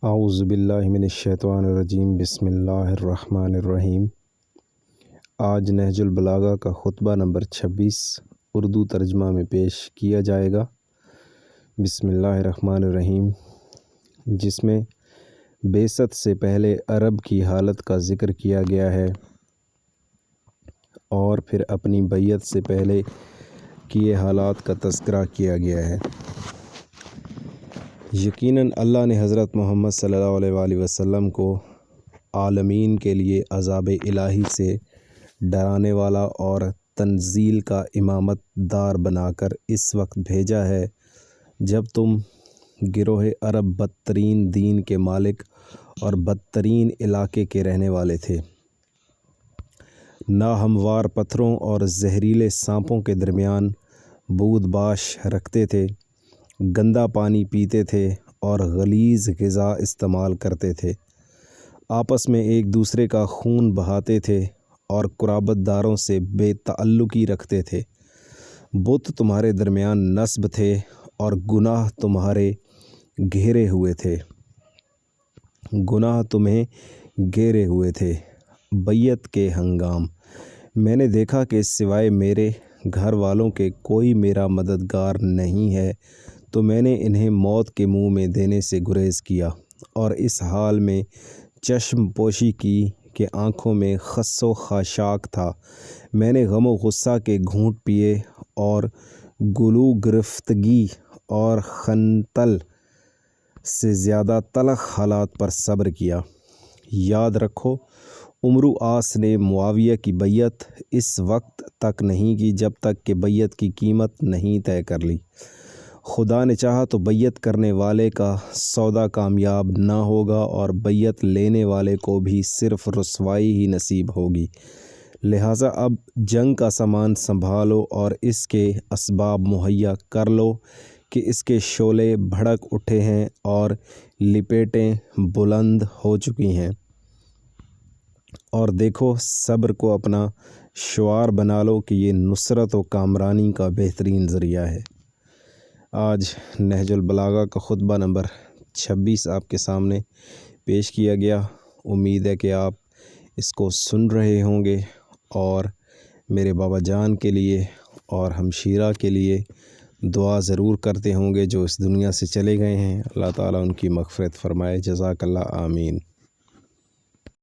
اعوذ باللہ من الشیطان الرجیم بسم اللہ الرحمن الرحیم۔ آج نہج البلاغہ کا خطبہ نمبر 26 اردو ترجمہ میں پیش کیا جائے گا۔ بسم اللہ الرحمن الرحیم، جس میں بعثت سے پہلے عرب کی حالت کا ذکر کیا گیا ہے اور پھر اپنی بیعت سے پہلے کیے حالات کا تذکرہ کیا گیا ہے۔ یقیناً اللہ نے حضرت محمد صلی اللہ علیہ وآلہ وسلم کو عالمین کے لیے عذاب الہی سے ڈرانے والا اور تنزیل کا امامت دار بنا کر اس وقت بھیجا ہے جب تم گروہ عرب بدترین دین کے مالک اور بدترین علاقے کے رہنے والے تھے، ناہموار پتھروں اور زہریلے سانپوں کے درمیان بود باش رکھتے تھے، گندا پانی پیتے تھے اور غلیظ غذا استعمال کرتے تھے، آپس میں ایک دوسرے کا خون بہاتے تھے اور قرابت داروں سے بے تعلقی رکھتے تھے۔ بت تمہارے درمیان نصب تھے اور گناہ تمہیں گھیرے ہوئے تھے۔ بیعت کے ہنگام میں نے دیکھا کہ سوائے میرے گھر والوں کے کوئی میرا مددگار نہیں ہے، تو میں نے انہیں موت کے منہ میں دینے سے گریز کیا اور اس حال میں چشم پوشی کی کہ آنکھوں میں خس و خاشاک تھا۔ میں نے غم و غصہ کے گھونٹ پیے اور گلو گرفتگی اور خنتل سے زیادہ تلخ حالات پر صبر کیا۔ یاد رکھو، عمرو آس نے معاویہ کی بیعت اس وقت تک نہیں کی جب تک کہ بیعت کی قیمت نہیں طے کر لی۔ خدا نے چاہا تو بیعت کرنے والے کا سودا کامیاب نہ ہوگا اور بیعت لینے والے کو بھی صرف رسوائی ہی نصیب ہوگی۔ لہٰذا اب جنگ کا سامان سنبھالو اور اس کے اسباب مہیا کر لو کہ اس کے شعلے بھڑک اٹھے ہیں اور لپیٹیں بلند ہو چکی ہیں، اور دیکھو صبر کو اپنا شعار بنا لو کہ یہ نصرت و کامرانی کا بہترین ذریعہ ہے۔ آج نہج البلاغہ کا خطبہ نمبر 26 آپ کے سامنے پیش کیا گیا۔ امید ہے کہ آپ اس کو سن رہے ہوں گے اور میرے بابا جان کے لیے اور ہمشیرہ کے لیے دعا ضرور کرتے ہوں گے جو اس دنیا سے چلے گئے ہیں۔ اللہ تعالیٰ ان کی مغفرت فرمائے۔ جزاک اللہ، آمین۔